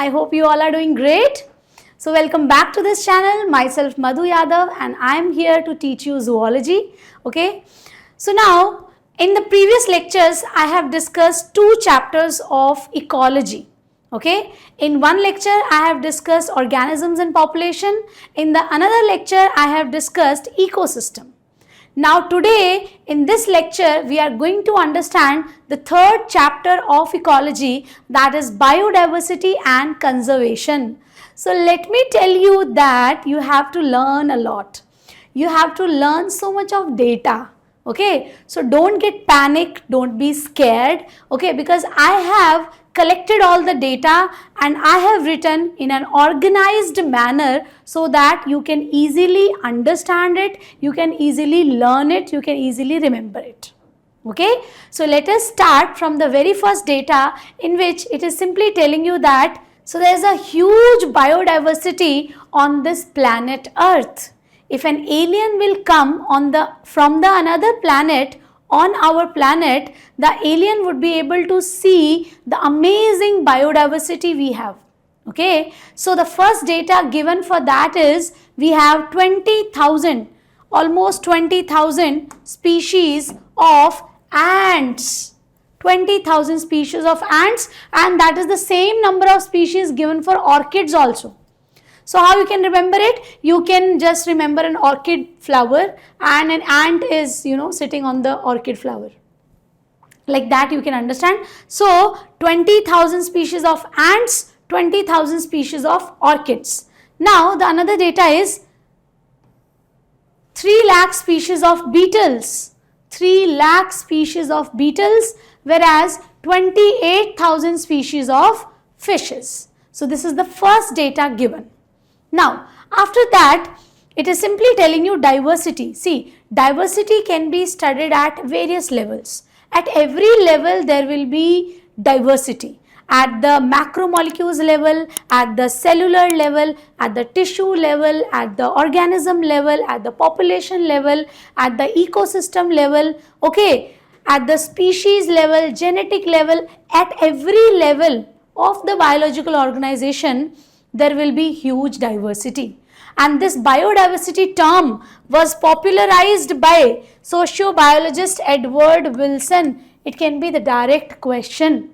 I hope you all are doing great. So welcome back to this channel. Myself Madhu Yadav and I am here to teach you zoology. Okay. So now in the previous lectures I have discussed two chapters of ecology. Okay. In one lecture I have discussed organisms and population. In the another lecture I have discussed ecosystem. Now today in this lecture we are going to understand the third chapter of ecology, that is biodiversity and conservation. So let me tell you that you have to learn a lot. You have to learn so much of data. Okay, so don't get panicked, don't be scared. Okay, because I have collected all the data and I have written in an organized manner so that you can easily understand it, you can easily learn it, you can easily remember it. Okay, so let us start from the very first data, in which it is simply telling you that so there is a huge biodiversity on this planet Earth. If an alien will come from the another planet on our planet, the alien would be able to see the amazing biodiversity we have. Okay, so the first data given for that is we have 20,000, almost 20,000 species of ants. 20,000 species of ants, and that is the same number of species given for orchids also. So how you can remember it? You can just remember an orchid flower and an ant is, sitting on the orchid flower. Like that you can understand. So 20,000 species of ants, 20,000 species of orchids. Now the another data is 3 lakh species of beetles. 3 lakh species of beetles, whereas 28,000 species of fishes. So this is the first data given. Now, after that, it is simply telling you diversity. See, diversity can be studied at various levels. At every level, there will be diversity. At the macromolecules level, at the cellular level, at the tissue level, at the organism level, at the population level, at the ecosystem level, okay, at the species level, genetic level, at every level of the biological organization, there will be huge diversity. And this biodiversity term was popularized by sociobiologist Edward Wilson. It can be the direct question.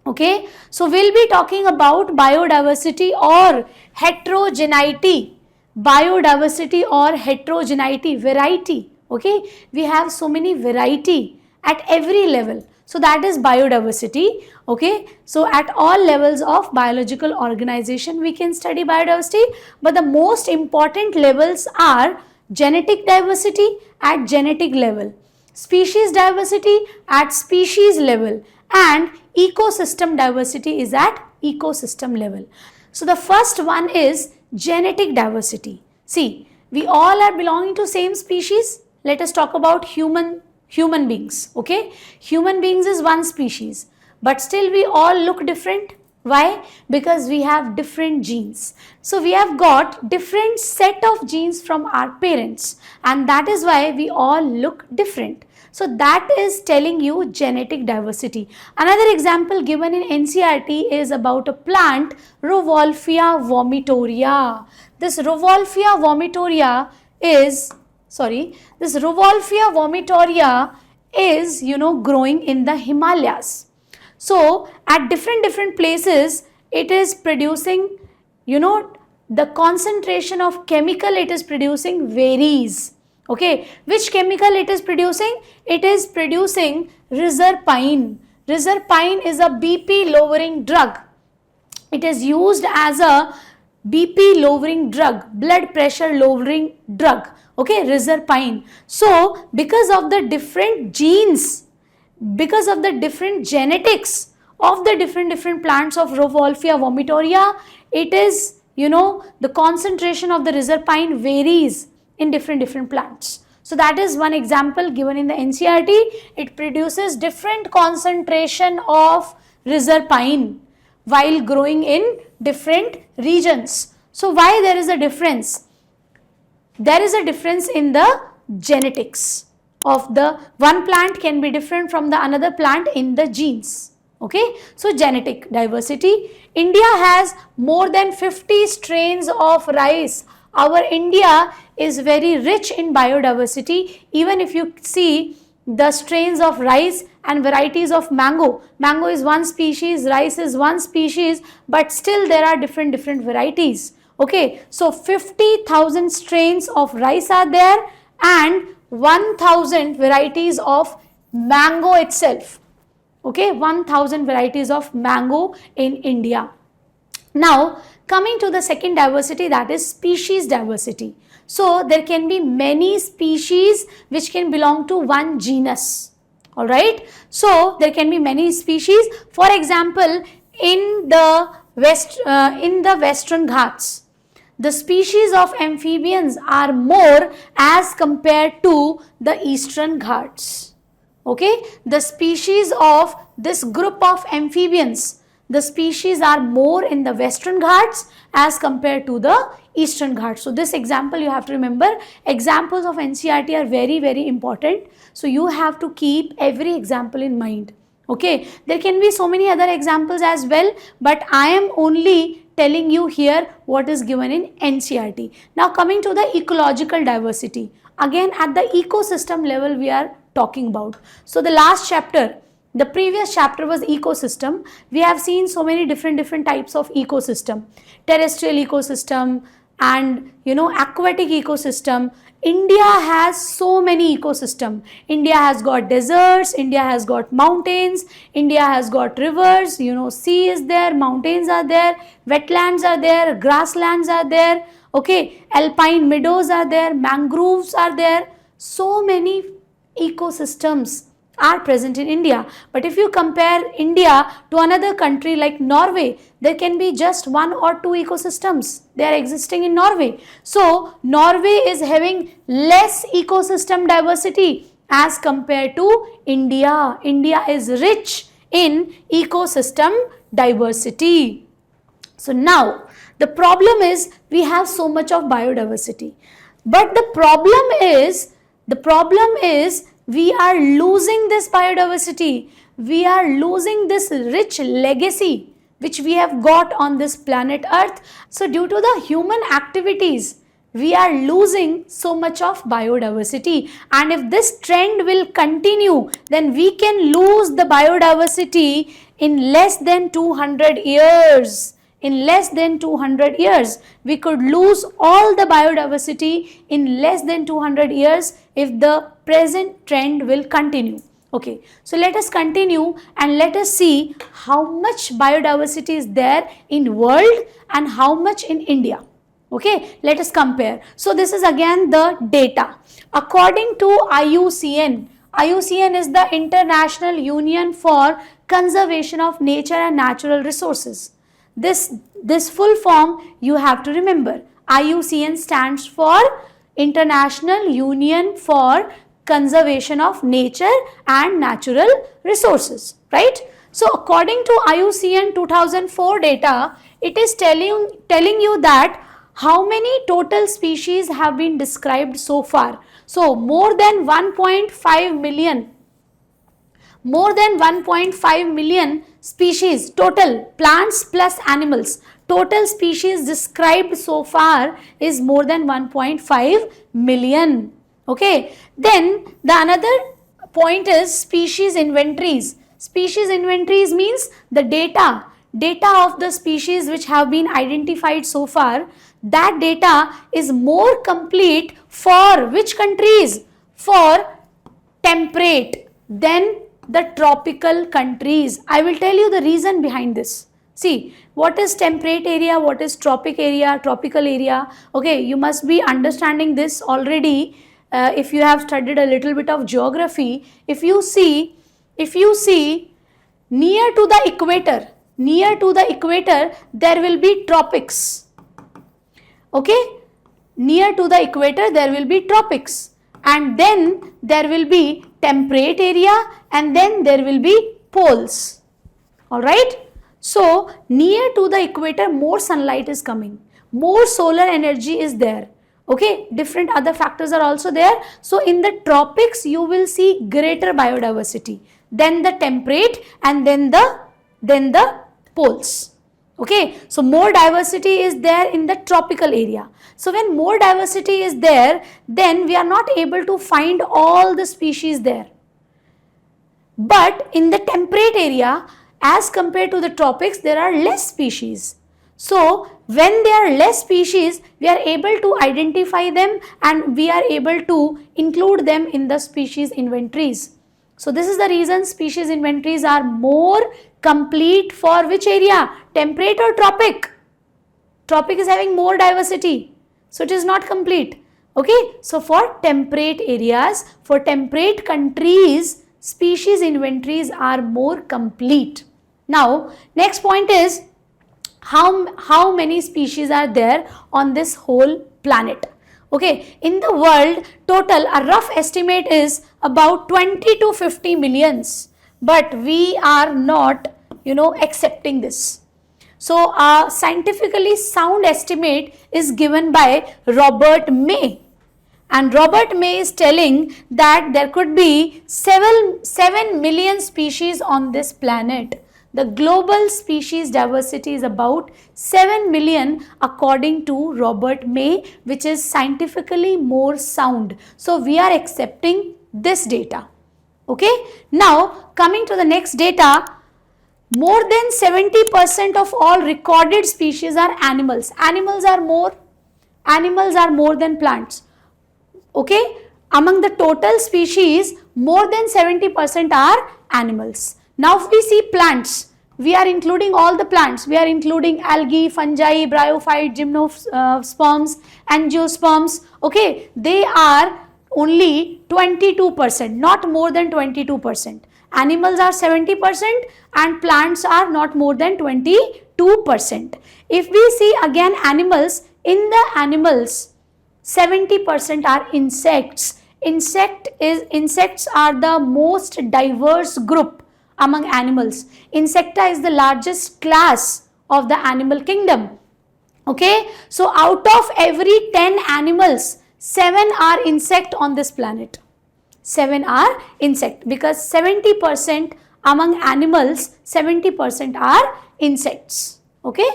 Okay, so we'll be talking about biodiversity or heterogeneity. Biodiversity or heterogeneity, variety. Okay, we have so many variety at every level. So that is biodiversity. Okay, so at all levels of biological organization we can study biodiversity, but the most important levels are genetic diversity at genetic level, species diversity at species level, and ecosystem diversity is at ecosystem level. So the first one is genetic diversity. See, we all are belonging to same species. Let us talk about human beings. Okay, human beings is one species, but still we all look different. Why? Because we have different genes. So we have got different set of genes from our parents, and that is why we all look different. So that is telling you genetic diversity. Another example given in NCERT is about a plant, Rauwolfia vomitoria. This Rauwolfia vomitoria is growing in the Himalayas. So at different places it is producing, the concentration of chemical it is producing varies. Okay, which chemical it is producing? It is producing reserpine. Reserpine is a BP lowering drug. It is used as a BP lowering drug, blood pressure lowering drug. Okay, reserpine. So because of the different genes, because of the different genetics of the different plants of Rauwolfia vomitoria, it is, the concentration of the reserpine varies in different plants. So that is one example given in the NCERT. It produces different concentration of reserpine while growing in different regions. So why there is a difference? There is a difference in the genetics of the one plant can be different from the another plant in the genes. Okay, so genetic diversity. India has more than 50 strains of rice. Our India is very rich in biodiversity. Even if you see the strains of rice and varieties of mango. Mango is one species, rice is one species, but still there are different varieties. Okay, so 50,000 strains of rice are there and 1,000 varieties of mango itself. Okay, 1,000 varieties of mango in India. Now, coming to the second diversity, that is species diversity. So, there can be many species which can belong to one genus. Alright. So, there can be many species. For example, in the Western Ghats, the species of amphibians are more as compared to the Eastern Ghats. Okay, the species of this group of amphibians, the species are more in the Western Ghats as compared to the Eastern Ghats. So, this example you have to remember, examples of NCERT are very important. So, you have to keep every example in mind. Okay, there can be so many other examples as well, but I am only telling you here what is given in NCERT. Now, coming to the ecological diversity, again at the ecosystem level we are talking about. So, the last chapter, the previous chapter was ecosystem. We have seen so many different types of ecosystem, terrestrial ecosystem and aquatic ecosystem. India has so many ecosystem. India has got deserts, India has got mountains, India has got rivers, sea is there, mountains are there, wetlands are there, grasslands are there, okay, alpine meadows are there, mangroves are there. So many ecosystems are present in India. But if you compare India to another country like Norway, there can be just one or two ecosystems. They are existing in Norway. So, Norway is having less ecosystem diversity as compared to India. India is rich in ecosystem diversity. So, now the problem is we have so much of biodiversity. But the problem is we are losing this biodiversity. We are losing this rich legacy which we have got on this planet Earth. So, due to the human activities, we are losing so much of biodiversity. And if this trend will continue, then we can lose the biodiversity in less than 200 years. In less than 200 years, we could lose all the biodiversity in less than 200 years if the present trend will continue. Okay, so let us continue and let us see how much biodiversity is there in world and how much in India. Okay, let us compare. So this is again the data. According to IUCN, IUCN is the International Union for Conservation of Nature and Natural Resources. This full form you have to remember. IUCN stands for International Union for Conservation of Nature and Natural Resources, right? So, according to IUCN 2004 data, it is telling you that how many total species have been described so far. So, more than 1.5 million species total, plants plus animals, total species described so far is more than 1.5 million. Okay, then the another point is species inventories. Species inventories means the data of the species which have been identified so far. That data is more complete for which countries? For temperate than the tropical countries. I will tell you the reason behind this. See, what is temperate area, what is tropic area, tropical area? Okay, you must be understanding this already if you have studied a little bit of geography. If you see near to the equator, there will be tropics. Okay, near to the equator there will be tropics, and then there will be temperate area, and then there will be poles. Alright. So, near to the equator more sunlight is coming, more solar energy is there. Okay, different other factors are also there. So, in the tropics you will see greater biodiversity than the temperate and then the than the poles. Okay, so more diversity is there in the tropical area. So when more diversity is there, then we are not able to find all the species there. But in the temperate area, as compared to the tropics, there are less species. So when there are less species, we are able to identify them and we are able to include them in the species inventories. So this is the reason species inventories are more complete for which area? Temperate or tropic? Tropic is having more diversity, so it is not complete. Okay, so for temperate areas, for temperate countries, species inventories are more complete. Now, next point is how many species are there on this whole planet. Okay, in the world, total a rough estimate is about 20 to 50 millions, but we are not, accepting this. So a scientifically sound estimate is given by Robert May, and Robert May is telling that there could be 7 million species on this planet. The global species diversity is about 7 million according to Robert May, which is scientifically more sound. So we are accepting this data. Okay. Now coming to the next data, more than 70% of all recorded species are animals. Animals are more than plants. Okay. Among the total species, more than 70% are animals. Now if we see plants, we are including all the plants. We are including algae, fungi, bryophyte, gymnosperms, angiosperms. Okay, they are only 22%, not more than 22%. Animals are 70% and plants are not more than 22%. If we see again animals, in the animals, 70% are insects. Insects are the most diverse group among animals. Insecta is the largest class of the animal kingdom. Okay, so out of every 10 animals, 7 are insect on this planet. 7 are insect, because 70% among animals, 70% are insects. Okay.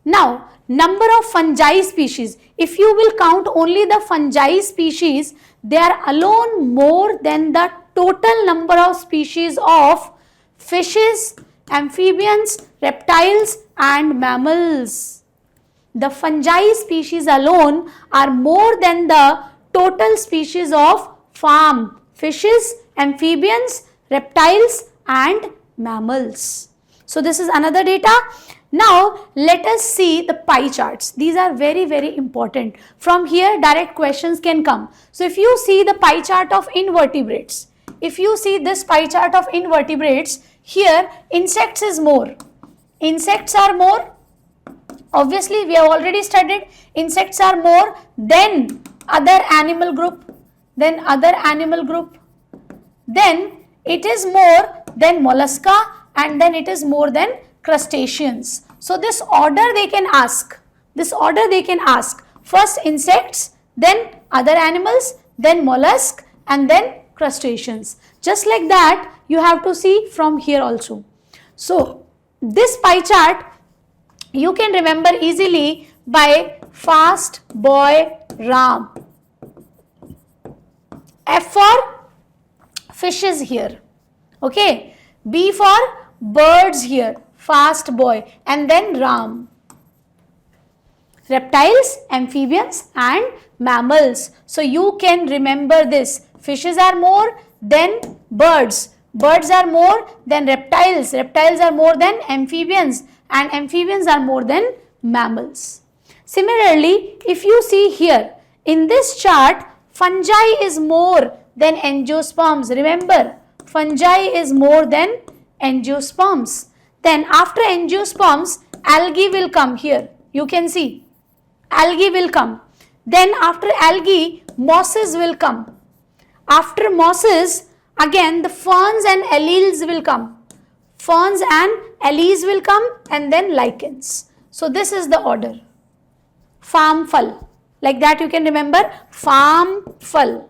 Now, number of fungi species. If you will count only the fungi species, they are alone more than the total number of species of fishes, amphibians, reptiles and mammals. The fungi species alone are more than the total species of farm, fishes, amphibians, reptiles and mammals. So this is another data. Now let us see the pie charts. These are very, very important. From here direct questions can come. So if you see the pie chart of invertebrates, if you see this pie chart of invertebrates, here insects is more. Insects are more. Obviously we have already studied insects are more than other animal group. Then it is more than mollusca and then it is more than crustaceans. So this order they can ask. First insects, then other animals, then mollusk and then crustaceans. Just like that you have to see from here also. So this pie chart you can remember easily by fast boy Ram. F for fishes here. Okay. B for birds here. Fast boy and then Ram. Reptiles, amphibians and mammals. So you can remember this. Fishes are more than birds. Birds are more than reptiles. Reptiles are more than amphibians and amphibians are more than mammals. Similarly, if you see here in this chart, fungi is more than angiosperms. Remember, fungi is more than angiosperms. Then after angiosperms, algae will come here. You can see algae will come. Then after algae, mosses will come. After mosses, again the ferns and alleles will come. Ferns and alleles will come and then lichens. So this is the order. Farm phal. Like that you can remember. Farm phal.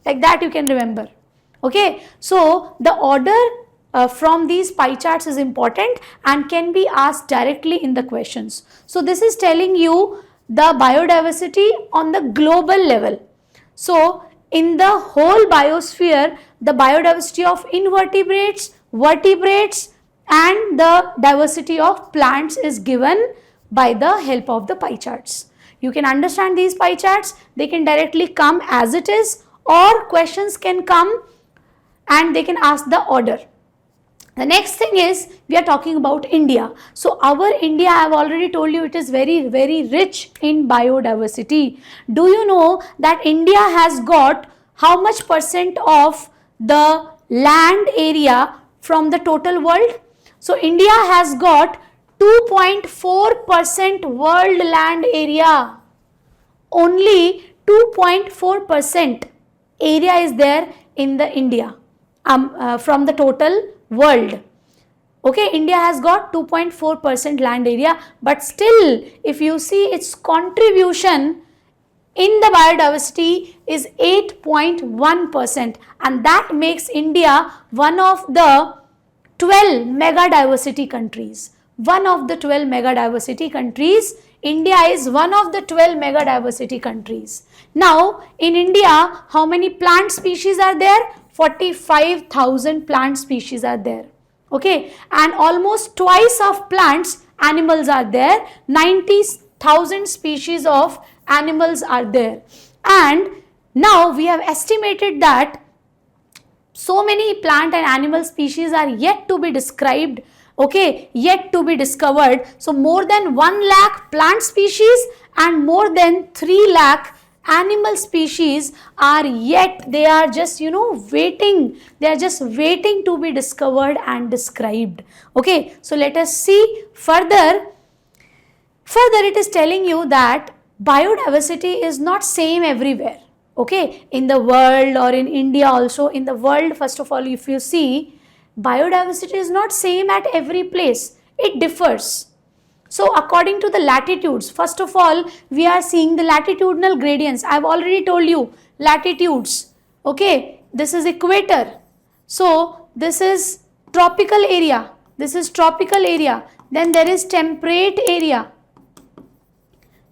Like that you can remember. Okay. So the order from these pie charts is important and can be asked directly in the questions. So this is telling you the biodiversity on the global level. So in the whole biosphere, the biodiversity of invertebrates, vertebrates and the diversity of plants is given by the help of the pie charts. You can understand these pie charts, they can directly come as it is, or questions can come and they can ask the order. The next thing is, we are talking about India. So our India, I have already told you, it is very rich in biodiversity. Do you know that India has got how much percent of the land area from the total world? So India has got 2.4% world land area. Only 2.4% area is there in the India from the total world. Okay, India has got 2.4% land area, but still if you see its contribution in the biodiversity is 8.1%, and that makes India one of the 12 mega diversity countries. One of the 12 mega diversity countries. India is one of the 12 mega diversity countries. Now in India, how many plant species are there? 45,000 plant species are there. Okay, and almost twice of plants, animals are there. 90,000 species of animals are there. And now we have estimated that so many plant and animal species are yet to be described, okay, yet to be discovered. So more than 1 lakh plant species and more than 3 lakh animal species are yet, they are just waiting, they are just waiting to be discovered and described. Okay, so let us see further. Further it is telling you that biodiversity is not same everywhere. Okay, in the world or in India also. In the world, first of all, if you see, biodiversity is not same at every place, it differs. So according to the latitudes, first of all, we are seeing the latitudinal gradients. I have already told you latitudes. Okay, this is equator. So this is tropical area. This is tropical area. Then there is temperate area.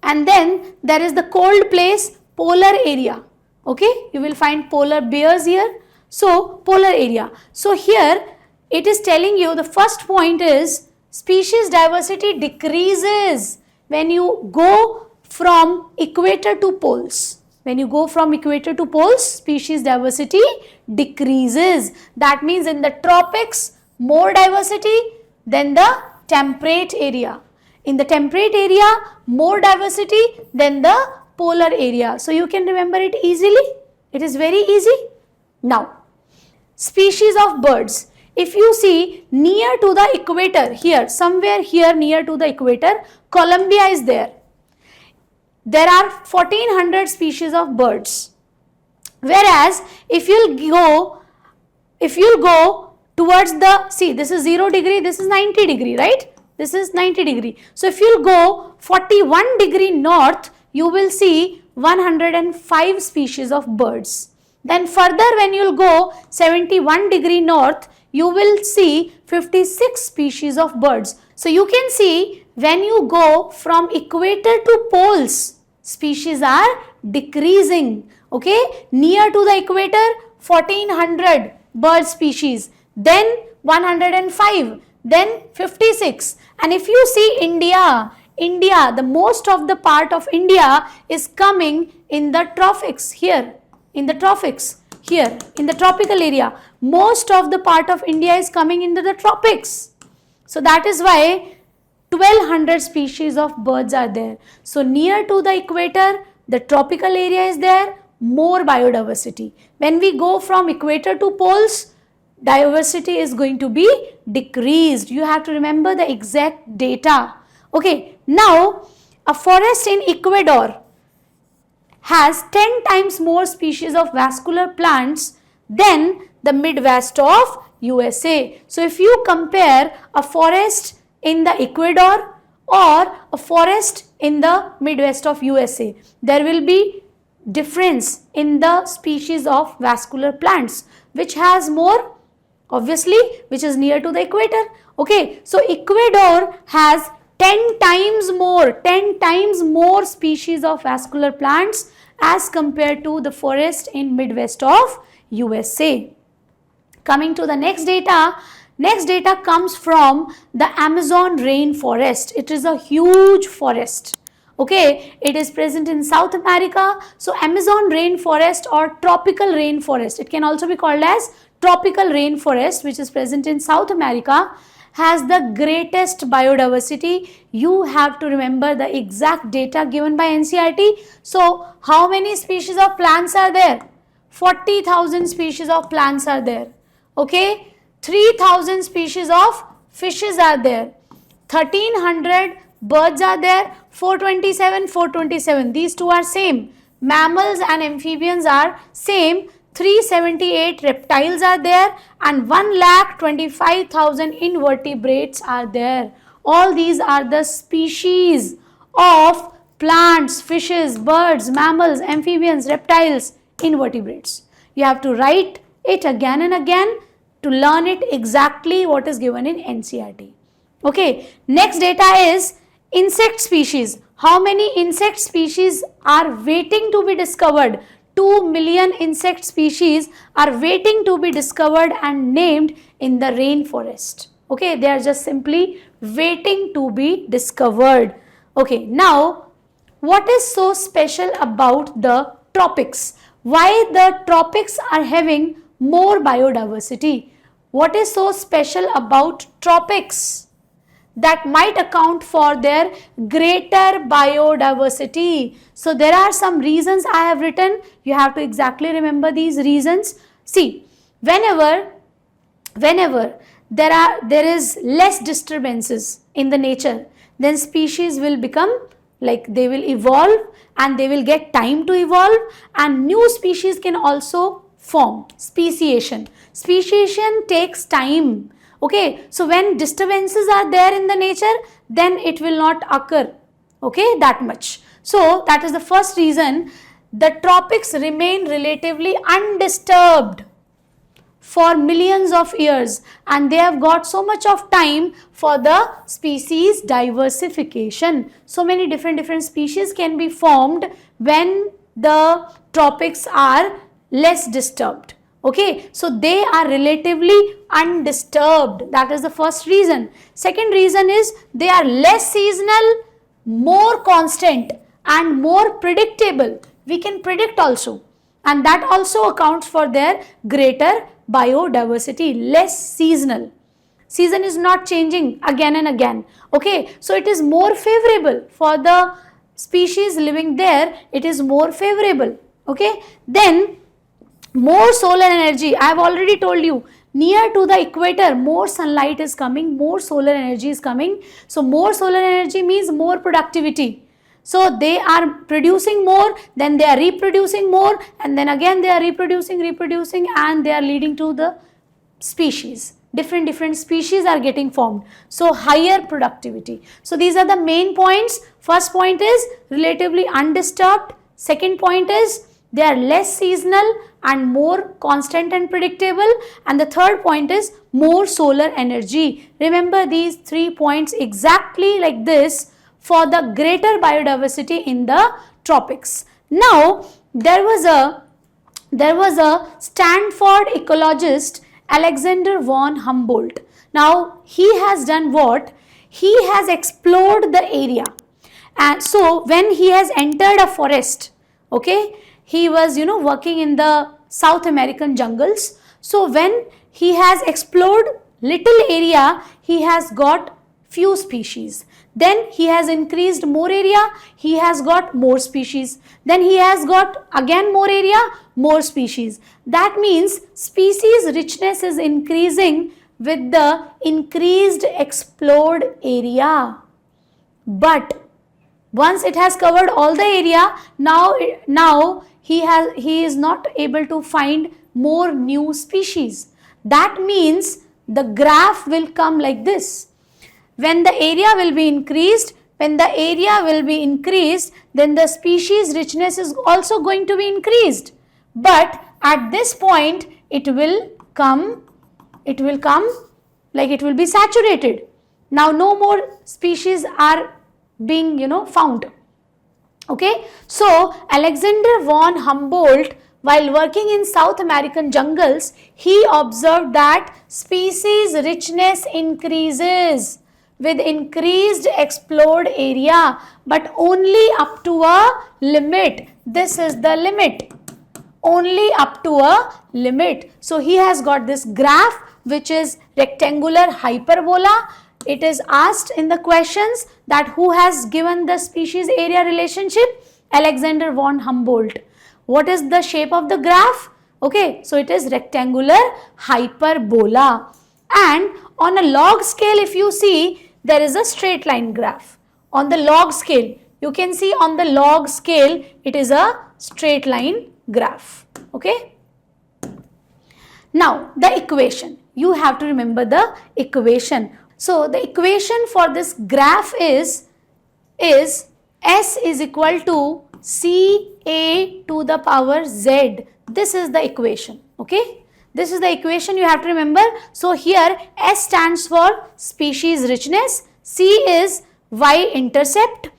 And then there is the cold place, polar area. Okay, you will find polar bears here. So polar area. So here it is telling you, the first point is, species diversity decreases when you go from equator to poles. When you go from equator to poles, species diversity decreases. That means in the tropics, more diversity than the temperate area. In the temperate area, more diversity than the polar area. So you can remember it easily. It is very easy. Now, species of birds. If you see near to the equator, here, somewhere here near to the equator, Colombia is there. There are 1400 species of birds. Whereas if you'll go towards the, see, this is 0 degree, this is 90 degree, right? This is 90 degree. So if you'll go 41 degree north, you will see 105 species of birds. Then further when you'll go 71 degree north, you will see 56 species of birds. So you can see when you go from equator to poles, species are decreasing. Okay, near to the equator, 1400 bird species, then 105, then 56. And if you see India, the most of the part of India is coming in the tropics here, in the tropics here, in the tropical area. Most of the part of India is coming into the tropics. So that is why 1200 species of birds are there. So near to the equator, the tropical area is there, more biodiversity. When we go from equator to poles, diversity is going to be decreased. You have to remember the exact data. Okay, now a forest in Ecuador has 10 times more species of vascular plants than the Midwest of USA. So if you compare a forest in the Ecuador or a forest in the Midwest of USA, there will be difference in the species of vascular plants. Which has more? obviously, which is near to the equator. Okay, so Ecuador has 10 times more species of vascular plants as compared to the forest in Midwest of USA. Coming to the next data comes from the Amazon rainforest. It is a huge forest. Okay, it is present in South America. So Amazon rainforest or tropical rainforest, it can also be called as tropical rainforest, which is present in South America, has the greatest biodiversity. You have to remember the exact data given by NCERT. So how many species of plants are there? 40,000 species of plants are there. Okay, 3,000 species of fishes are there. 1,300 birds are there. 427. These two are same. Mammals and amphibians are same. 378 reptiles are there and 1,25,000 invertebrates are there. All these are the species of plants, fishes, birds, mammals, amphibians, reptiles, invertebrates. You have to write it again and again to learn it exactly what is given in NCERT. Okay, next data is insect species. How many insect species are waiting to be discovered? 2 million insect species are waiting to be discovered and named in the rainforest. Okay, they are just simply waiting to be discovered. Okay, now what is so special about the tropics? Why the tropics are having more biodiversity? What is so special about tropics that might account for their greater biodiversity? So there are some reasons I have written. You have to exactly remember these reasons. See, whenever there is less disturbances in the nature, then species will become like they will evolve and they will get time to evolve, and new species can also form. Speciation takes time. Okay, so when disturbances are there in the nature, then it will not occur, okay, that much. So that is the first reason the tropics remain relatively undisturbed for millions of years, and they have got so much of time for the species diversification. So many different species can be formed when the tropics are less disturbed. Okay, so they are relatively undisturbed. That is the first reason. Second reason is they are less seasonal, more constant and more predictable. We can predict also, and that also accounts for their greater biodiversity. Less seasonal. Season is not changing again and again. Okay, so it is more favorable for the species living there. It is more favorable. Okay, then more solar energy. I have already told you, near to the equator, more sunlight is coming, more solar energy is coming. So more solar energy means more productivity. So they are producing more, then they are reproducing more, and then again they are reproducing, and they are leading to the species. Different species are getting formed. So higher productivity. So these are the main points. First point is relatively undisturbed. Second point is they are less seasonal and more constant and predictable. And the third point is more solar energy. Remember these 3 points exactly like this for the greater biodiversity in the tropics. Now, there was a Stanford ecologist, Alexander von Humboldt. Now, he has done what? He has explored the area. And so, when he has entered a forest, okay, he was, working in the South American jungles. So, when he has explored little area, he has got few species. Then he has increased more area, he has got more species. Then he has got again more area, more species. That means species richness is increasing with the increased explored area. But once it has covered all the area, now he is not able to find more new species. That means the graph will come like this. When the area will be increased, then the species richness is also going to be increased. But at this point, it will come it will come like it will be saturated. Now no more species are being found. Okay, so Alexander von Humboldt, while working in South American jungles, he observed that species richness increases with increased explored area, but only up to a limit. This is the limit, only up to a limit. So he has got this graph which is rectangular hyperbola. It is asked in the questions that who has given the species area relationship? Alexander von Humboldt. What is the shape of the graph? Okay, so it is rectangular hyperbola. And on a log scale, if you see, there is a straight line graph. On the log scale, you can see on the log scale, it is a straight line graph. Okay. Now, the equation. You have to remember the equation. So, the equation for this graph is S is equal to CA to the power Z. This is the equation. Okay. This is the equation you have to remember. So, here S stands for species richness, C is y-intercept,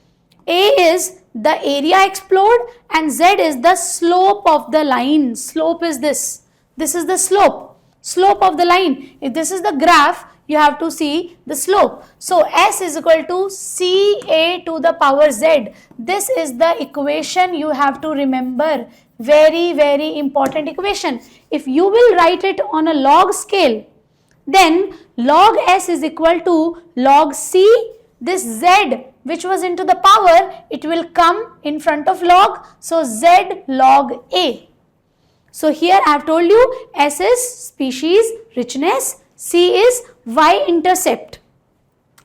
A is the area explored, and Z is the slope of the line. Slope is this. This is the slope of the line. If this is the graph, you have to see the slope. So, S is equal to CA to the power Z. This is the equation you have to remember. Very, very important equation. If you will write it on a log scale, then log S is equal to log C. This Z which was into the power, it will come in front of log. So, Z log A. So, here I have told you S is species richness, C is y-intercept.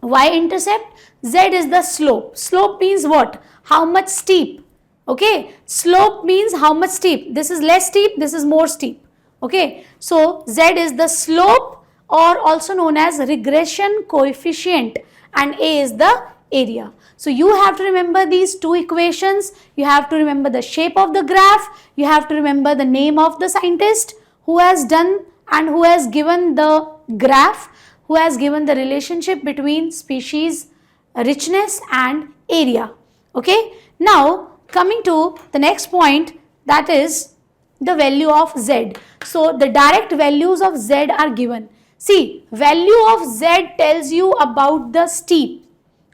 Y-intercept, Z is the slope. Slope means what? How much steep. Okay, slope means how much steep. This is less steep, this is more steep. Okay, so Z is the slope or also known as regression coefficient, and A is the area. So you have to remember these two equations. You have to remember the shape of the graph. You have to remember the name of the scientist who has done and who has given the graph, who has given the relationship between species richness and area. Okay, now coming to the next point, that is the value of Z. So, the direct values of Z are given. See, value of Z tells you about the steep.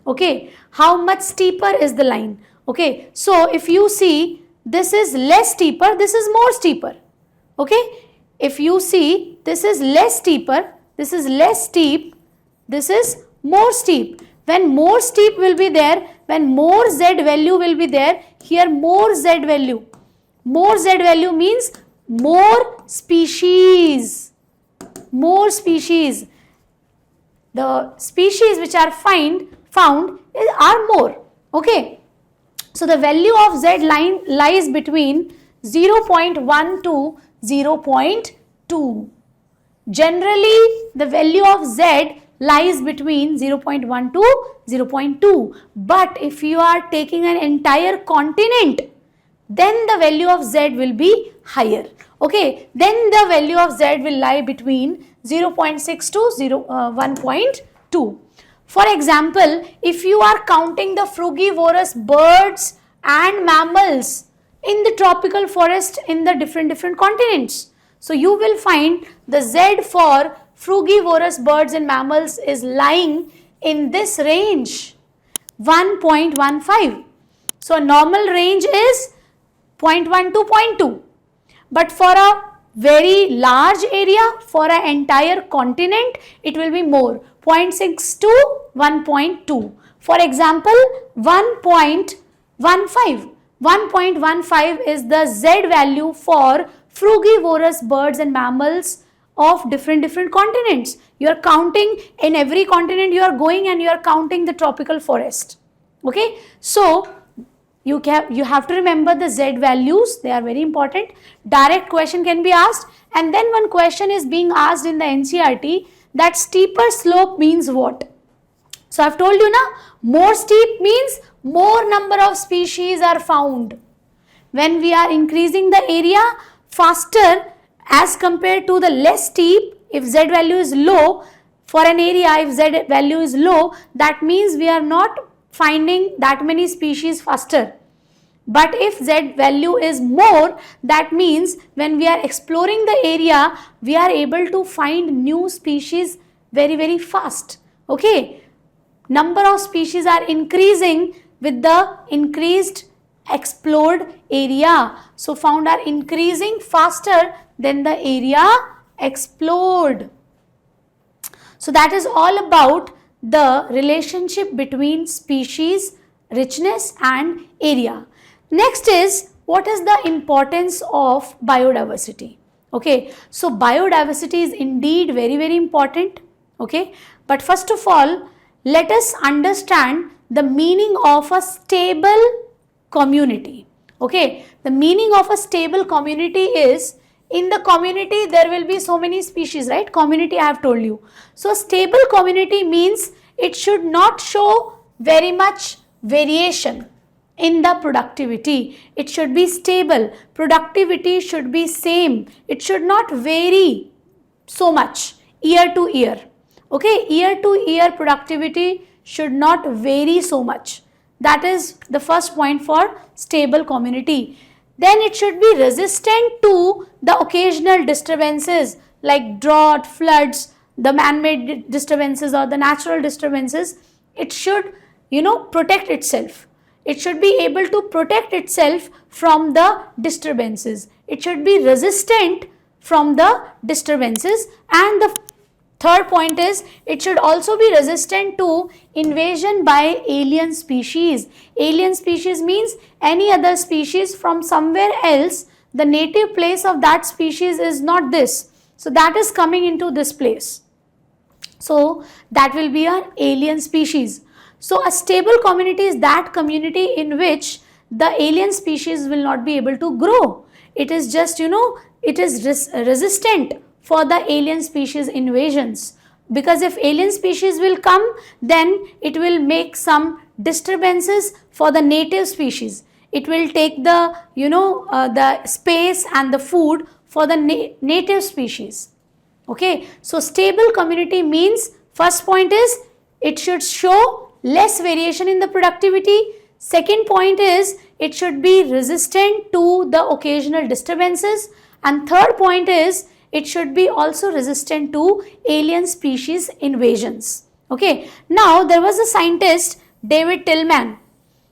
Okay, how much steeper is the line. Okay, so if you see this is less steeper, this is more steeper. Okay, if you see this is less steeper, this is less steep, this is more steep. When more steep will be there, when more Z value will be there, here more Z value. More Z value means more species. More species. The species which are found are more. Okay. So, the value of Z line lies between 0.1 to 0.2. Generally, the value of Z lies between 0.1 to 0.2. But if you are taking an entire continent, then the value of Z will be higher. Okay, then the value of Z will lie between 0.6 to 1.2. For example, if you are counting the frugivorous birds and mammals in the tropical forest in the different continents, so you will find the Z for frugivorous birds and mammals is lying in this range, 1.15. So, a normal range is 0.1 to 0.2. But for a very large area, for an entire continent, it will be more, 0.6 to 1.2. For example, 1.15. 1.15 is the Z value for frugivorous birds and mammals of different continents. You are counting in every continent you are going and you are counting the tropical forest. Okay, so you have to remember the Z values, they are very important. Direct question can be asked, and then one question is being asked in the NCERT, that steeper slope means what? So I have told you now, more steep means more number of species are found. When we are increasing the area faster as compared to the less steep, If Z value is low for an area, if Z value is low, that means we are not finding that many species faster. But if Z value is more, that means when we are exploring the area, we are able to find new species very, very fast. Okay, number of species are increasing with the increased explored area. So found are increasing faster than the area explored. So that is all about the relationship between species richness and area. Next is, what is the importance of biodiversity? Okay, so biodiversity is indeed very, very important. Okay, but first of all, let us understand the meaning of a stable community. Okay, the meaning of a stable community is, in the community there will be so many species, right? Community I have told you. So stable community means it should not show very much variation in the productivity. It should be stable. Productivity should be same. It should not vary so much year to year. Okay, year to year productivity should not vary so much. That is the first point for stable community. Then it should be resistant to the occasional disturbances like drought, floods, the man-made disturbances or the natural disturbances. It should, protect itself. It should be able to protect itself from the disturbances. It should be resistant from the disturbances. And the third point is, it should also be resistant to invasion by alien species. Alien species means any other species from somewhere else. The native place of that species is not this. So that is coming into this place. So that will be an alien species. So a stable community is that community in which the alien species will not be able to grow. It is just, it is resistant for the alien species invasions. Because if alien species will come, then it will make some disturbances for the native species. It will take the, the space and the food for the native species. Okay, so stable community means, first point is, it should show less variation in the productivity. Second point is, it should be resistant to the occasional disturbances. And third point is, it should be also resistant to alien species invasions. Okay, now there was a scientist, David Tillman.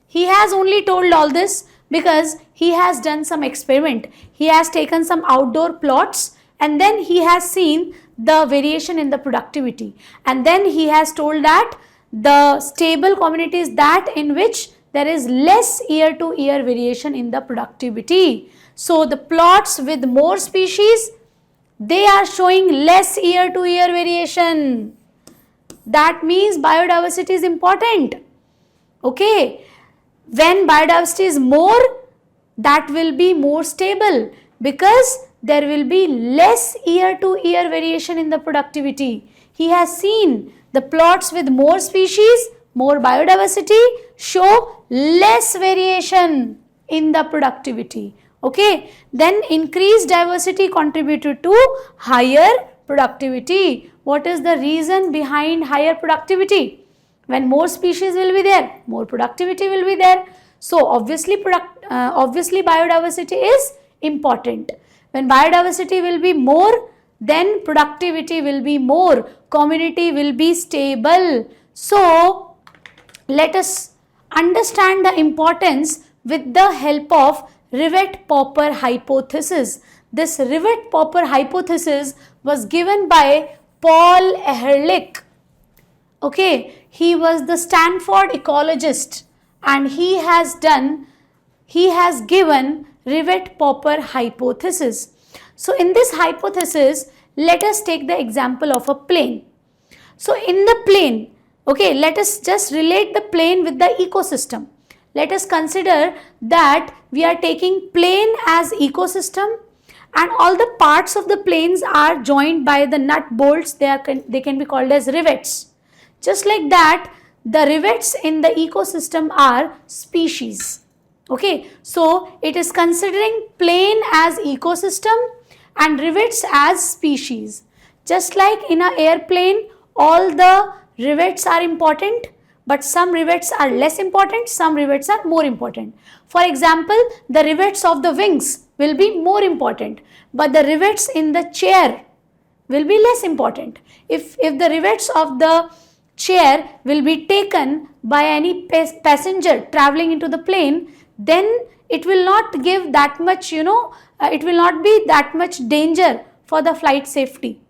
He has only told all this because he has done some experiment. He has taken some outdoor plots and then he has seen the variation in the productivity. And then he has told that the stable community is that in which there is less year to year variation in the productivity. So the plots with more species, they are showing less year to year variation. That means biodiversity is important. Okay, when biodiversity is more, that will be more stable because there will be less year to year variation in the productivity. He has seen the plots with more species, more biodiversity show less variation in the productivity. Okay, then increased diversity contributed to higher productivity. What is the reason behind higher productivity? When more species will be there, more productivity will be there. So obviously biodiversity is important. When biodiversity will be more, then productivity will be more, community will be stable. So let us understand the importance with the help of Rivet-Popper hypothesis. This Rivet-Popper hypothesis was given by Paul Ehrlich. Okay, he was the Stanford ecologist and he has given Rivet-Popper hypothesis. So in this hypothesis, let us take the example of a plane. So in the plane, okay, let us just relate the plane with the ecosystem. Let us consider that we are taking plane as ecosystem and all the parts of the planes are joined by the nut bolts. They can be called as rivets. Just like that, the rivets in the ecosystem are species. Okay, so it is considering plane as ecosystem and rivets as species. Just like in an airplane, all the rivets are important, but some rivets are less important, some rivets are more important. For example, the rivets of the wings will be more important, but the rivets in the chair will be less important. If the rivets of the chair will be taken by any passenger traveling into the plane, then it will not give that much, it will not be that much danger for the flight safety.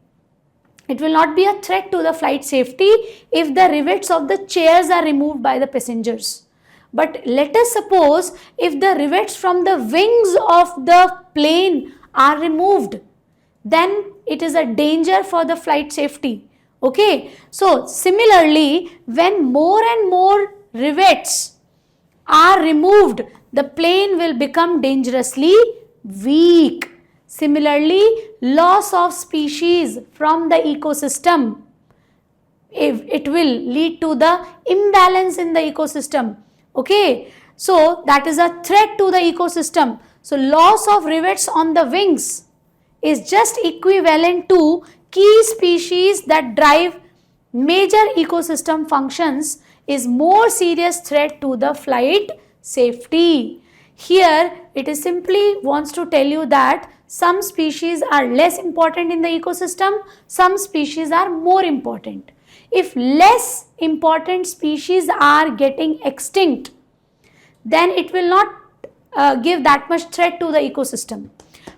It will not be a threat to the flight safety if the rivets of the chairs are removed by the passengers. But let us suppose if the rivets from the wings of the plane are removed, then it is a danger for the flight safety. Okay, so similarly, when more and more rivets are removed, the plane will become dangerously weak. Similarly, loss of species from the ecosystem, it will lead to the imbalance in the ecosystem. Okay, so that is a threat to the ecosystem. So loss of rivets on the wings is just equivalent to key species that drive major ecosystem functions is more serious threat to the flight safety. Here it is simply wants to tell you that some species are less important in the ecosystem, some species are more important. If less important species are getting extinct, then it will not give that much threat to the ecosystem.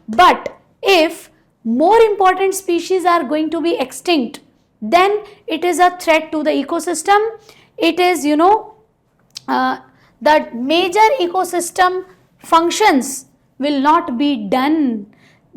But if more important species are going to be extinct, then it is a threat to the ecosystem. It is, the major ecosystem functions will not be done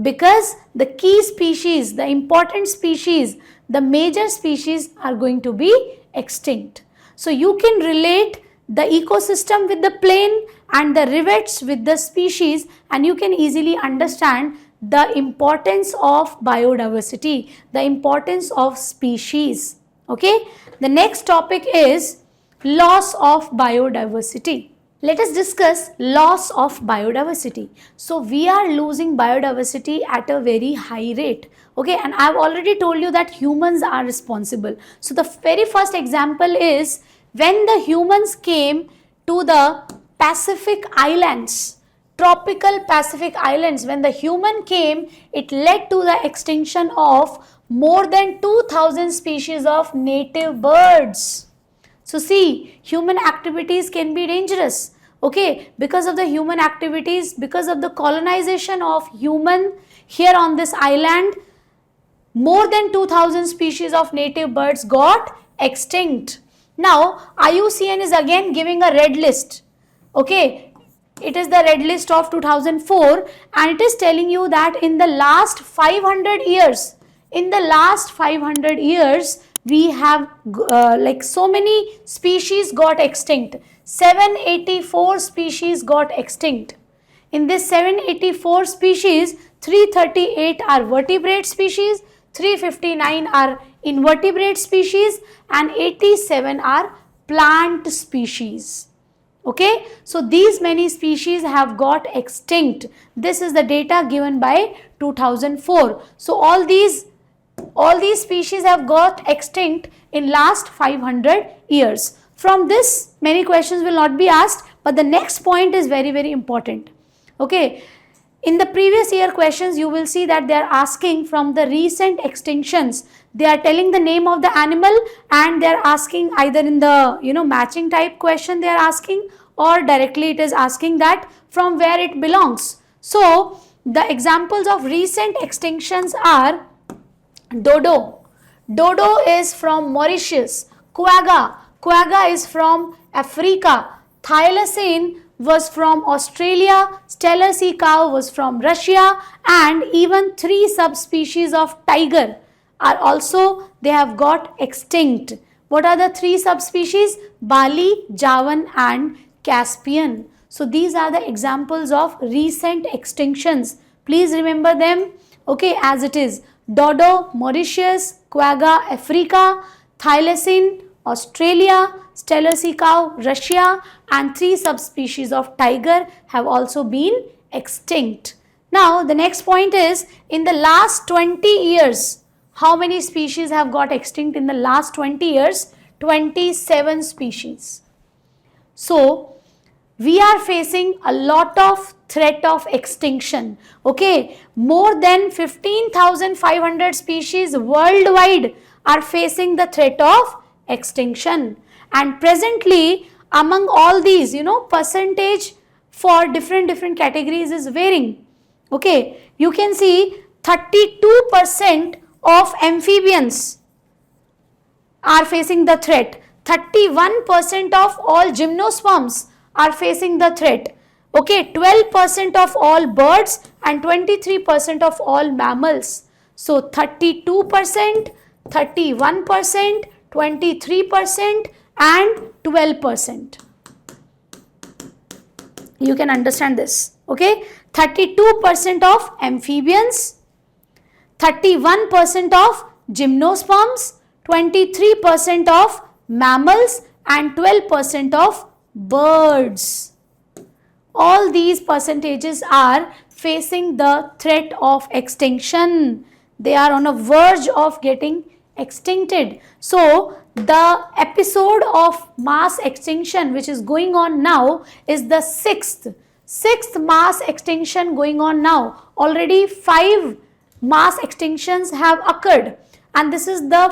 because the key species, the important species, the major species are going to be extinct. So you can relate the ecosystem with the plane and the rivets with the species, and you can easily understand the importance of biodiversity, the importance of species. Okay, the next topic is loss of biodiversity. Let us discuss loss of biodiversity. So we are losing biodiversity at a very high rate. Okay, and I have already told you that humans are responsible. So the very first example is when the humans came to the Pacific Islands, tropical Pacific Islands, when the human came, it led to the extinction of more than 2000 species of native birds. So see, human activities can be dangerous. Okay, because of the human activities, because of the colonization of human here on this island, more than 2000 species of native birds got extinct. Now, IUCN is again giving a red list. Okay, it is the red list of 2004 and it is telling you that in the last 500 years, we have like so many species got extinct. 784 species got extinct. In this 784 species, 338 are vertebrate species, 359 are invertebrate species and 87 are plant species. Okay, so these many species have got extinct. This is the data given by 2004. So all these species have got extinct in last 500 years. From this, many questions will not be asked, but the next point is very, very important. Okay, in the previous year questions, you will see that they are asking from the recent extinctions. They are telling the name of the animal and they are asking either in the matching type question they are asking, or directly it is asking that from where it belongs. So the examples of recent extinctions are dodo. Dodo is from Mauritius. Quagga is from Africa. Thylacine was from Australia. Stellar sea cow was from Russia, and even 3 subspecies of tiger are also, they have got extinct. What are the 3 subspecies? Bali, Javan and Caspian. So these are the examples of recent extinctions. Please remember them. Okay, as it is: dodo, Mauritius; quagga, Africa; thylacine, Australia; stellar sea cow, Russia, and 3 subspecies of tiger have also been extinct. Now the next point is, in the last 20 years, How many species have got extinct in the last 20 years? 27 species. So, we are facing a lot of threat of extinction. Okay, more than 15,500 species worldwide are facing the threat of extinction. And presently, among all these, percentage for different categories is varying. Okay, you can see 32% of amphibians are facing the threat. 31% of all gymnosperms are facing the threat. Okay, 12% of all birds and 23% of all mammals. So 32%, 31%, 23% and 12%. You can understand this. Okay, 32% of amphibians, 31% of gymnosperms, 23% of mammals and 12% of birds. All these percentages are facing the threat of extinction. They are on a verge of getting extincted. So, the episode of mass extinction which is going on now is the sixth mass extinction going on now. Already 5 mass extinctions have occurred and this is the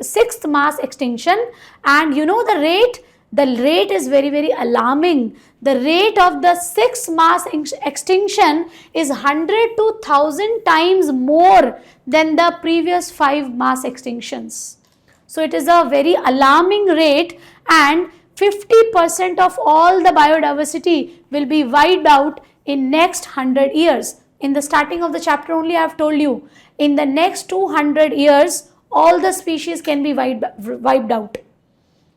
sixth mass extinction, and the rate is very alarming. The rate of the sixth mass extinction is 100 to 1000 times more than the previous 5 mass extinctions. So it is a very alarming rate, and 50% of all the biodiversity will be wiped out in next 100 years. In the starting of the chapter only I have told you, in the next 200 years, all the species can be wiped out.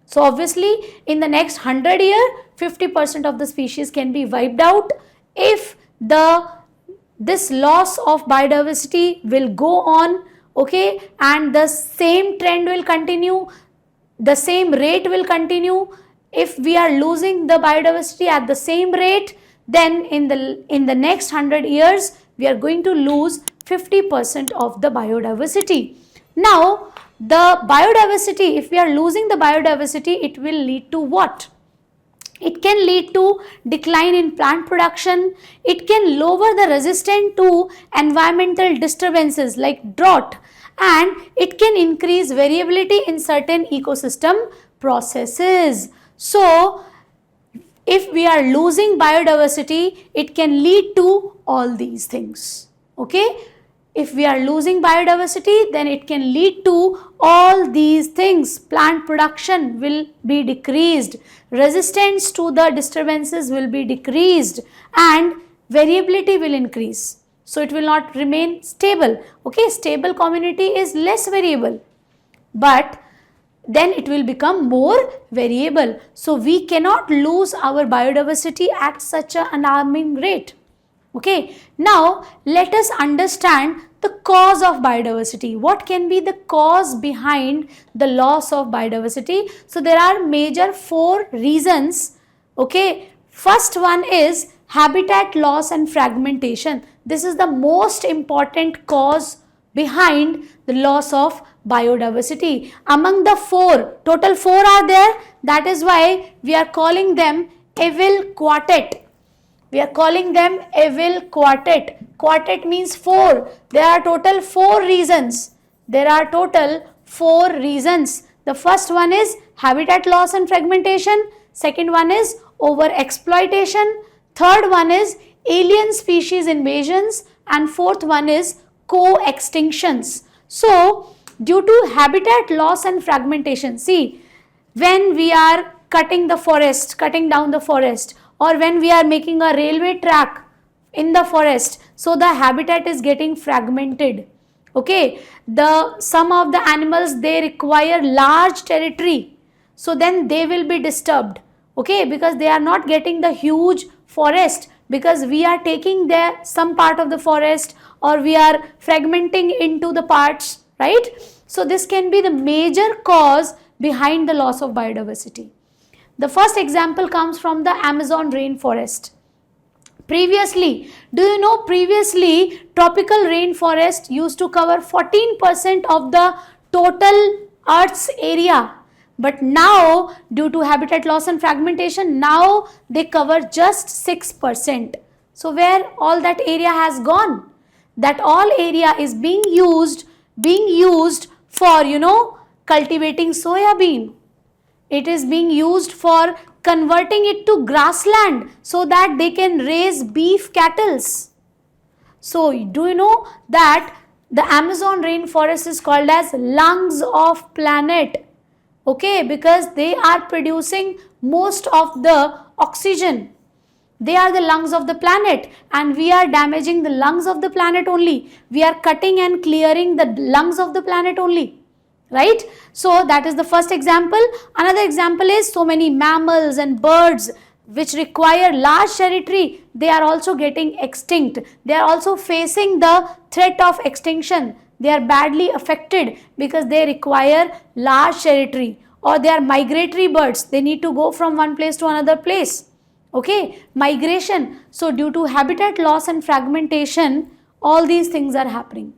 So obviously, in the next 100 years, 50% of the species can be wiped out if this loss of biodiversity will go on, okay, and the same trend will continue, the same rate will continue. If we are losing the biodiversity at the same rate, then in the next 100 years, we are going to lose 50% of the biodiversity. Now, the biodiversity, if we are losing the biodiversity, it will lead to what? It can lead to decline in plant production. It can lower the resistance to environmental disturbances like drought, and it can increase variability in certain ecosystem processes. So, if we are losing biodiversity, it can lead to all these things. Okay? If we are losing biodiversity, then it can lead to all these things. Plant production will be decreased, resistance to the disturbances will be decreased, and variability will increase. So it will not remain stable. Okay, stable community is less variable, but then it will become more variable. So we cannot lose our biodiversity at such an alarming rate. Okay, now let us understand the cause of biodiversity. What can be the cause behind the loss of biodiversity? So there are major 4 reasons. Okay, first one is habitat loss and fragmentation. This is the most important cause behind the loss of biodiversity. Among the 4, total 4 are there. That is why we are calling them evil quartet. We are calling them evil quartet. Quartet means 4. There are total 4 reasons. There are total 4 reasons. The first one is habitat loss and fragmentation. Second one is overexploitation. Third one is alien species invasions. And fourth one is co-extinctions. So, due to habitat loss and fragmentation, see, when we are cutting down the forest, or when we are making a railway track in the forest, so the habitat is getting fragmented. Okay, some of the animals, they require large territory, so then they will be disturbed. Okay, because they are not getting the huge forest, because we are taking some part of the forest, or we are fragmenting into the parts, right? So this can be the major cause behind the loss of biodiversity. The first example comes from the Amazon rainforest. Previously, do you know previously tropical rainforest used to cover 14% of the total Earth's area, but now due to habitat loss and fragmentation, now they cover just 6%. So where all that area has gone? That all area is being used for, cultivating soya bean. It is being used for converting it to grassland so that they can raise beef cattle. So do you know that the Amazon rainforest is called as lungs of planet? Okay, because they are producing most of the oxygen. They are the lungs of the planet, and we are damaging the lungs of the planet only. We are cutting and clearing the lungs of the planet only. Right? So that is the first example. Another example is so many mammals and birds which require large territory, they are also getting extinct. They are also facing the threat of extinction. They are badly affected because they require large territory, or they are migratory birds. They need to go from one place to another place. Okay, migration. So due to habitat loss and fragmentation, all these things are happening.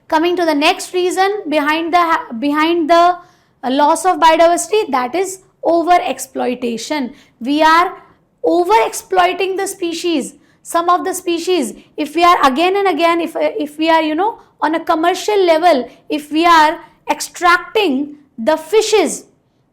Coming to the next reason behind the loss of biodiversity, that is over exploitation. We are over exploiting the species. Some of the species, if we are again and again, if we are on a commercial level, if we are extracting the fishes,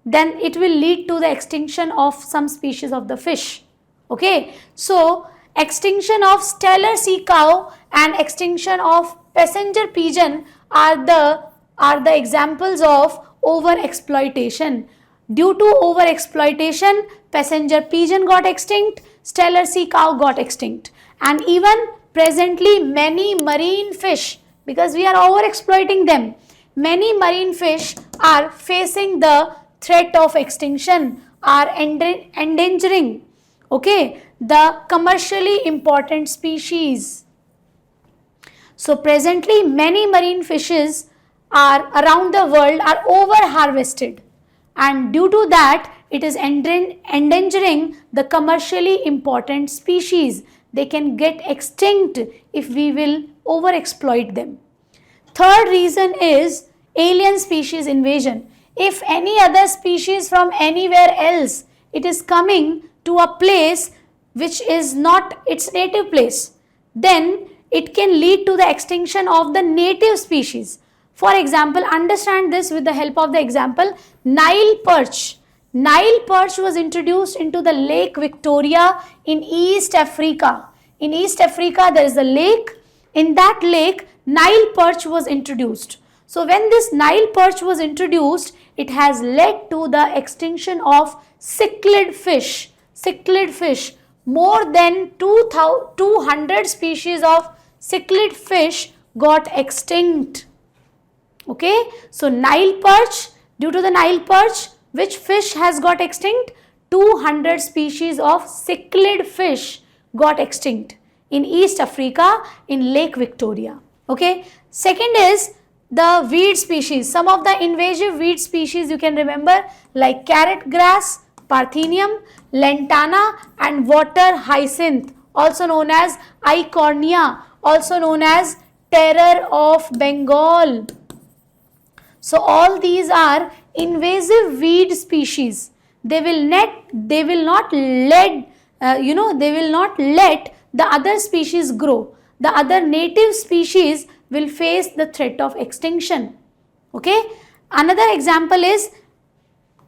then it will lead to the extinction of some species of the fish. Okay, so extinction of stellar sea cow and extinction of passenger pigeon are the examples of over exploitation. Due to over exploitation, passenger pigeon got extinct, stellar sea cow got extinct, and even presently many marine fish, because we are over exploiting them, many marine fish are facing the threat of extinction, are endangering, okay, the commercially important species. So presently many marine fishes are around the world are over harvested, and due to that it is endangering the commercially important species. They can get extinct if we will over exploit them. Third reason is alien species invasion. If any other species from anywhere else, it is coming to a place which is not its native place, then it can lead to the extinction of the native species. For example, understand this with the help of the example Nile perch. Nile perch was introduced into the Lake Victoria in East Africa. In East Africa there is a lake. In that lake Nile perch was introduced. So when this Nile perch was introduced, it has led to the extinction of cichlid fish. Cichlid fish. More than 200 species of cichlid fish got extinct. Okay, so Nile perch, due to the Nile perch, which fish has got extinct? 200 species of cichlid fish got extinct in East Africa in Lake Victoria. Okay, second is the weed species. Some of the invasive weed species you can remember, like carrot grass, parthenium, lantana, and water hyacinth, also known as Eichhornia, also known as terror of Bengal. So all these are invasive weed species. They will not let the other species grow. The other native species will face the threat of extinction. Okay. Another example is